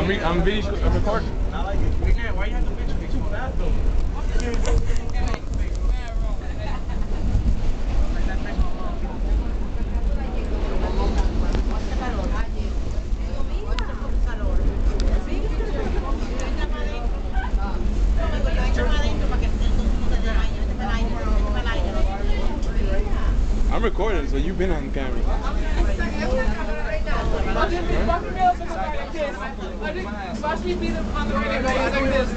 I'm recording. Why you have to bitch me too bad though? I'm recording, so you've been on camera. Watch me beat him on the radio like this.